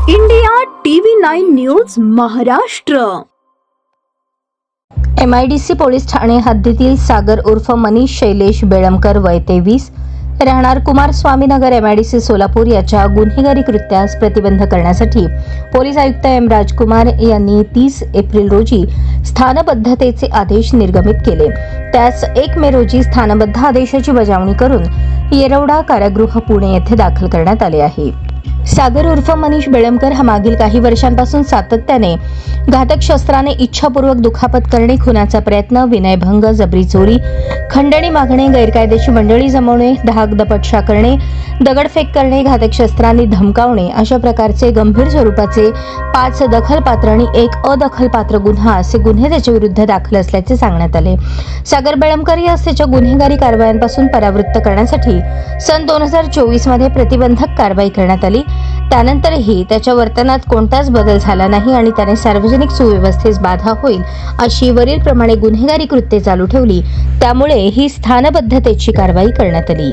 India TV 9 news Maharashtra. MIDC police Thane हद्दीतील सागर उर्फ मनीष शैलेश बेळमकर वय 23 राहणार कुमार स्वामीनगर MIDC सोलापूर याच्या गुन्हेगारी कृत्यास प्रतिबंध करण्यासाठी पोलीस आयुक्त M राजकुमार यांनी 30 एप्रिल रोजी स्थानबद्धतेचे आदेश निर्गमित केले। त्यास 1 मे रोजी स्थानबद्ध आदेशाची बजावणी करून येरवडा कारागृह पुणे येथे दाखल करण्यात आले आहे। सागर उर्फ मनीष बेळमकर हा मागील काही वर्षांपासून सातत्याने घातक शस्त्राने इच्छापूर्वक दुखापत करणे, खुनाचा प्रयत्न, विनयभंग, जबरी चोरी, खंडणी मागणे, गैरकायदेशीर मंडळी जमवणे, धाकदपटशा करणे, दगडफेक करणे, घातक शस्त्रांनी धमकावणे अशा प्रकारचे गंभीर स्वरूपाचे 5 दखलपात्र आणि 1 अदखलपात्र गुन्हा असे गुन्हे त्याच्या विरुद्ध दाखल असल्याचे सांगण्यात आले। सागर बेळमकर यास त्याच्या गुन्हेगारी कारवायांपासून परावृत्त करण्यासाठी सन 2024 मध्ये प्रतिबंधक कारवाई करण्यात आली। त्यानंतरही त्याच्या वर्तनात कोणताच बदल झाला नाही आणि त्याने सार्वजनिक सुव्यवस्थेस बाधा होईल अशी वरीलप्रमाणे गुन्हेगारी कृत्ये चालू ठेवली। त्यामुळे ही स्थानबद्धतेची कारवाई करण्यात आली।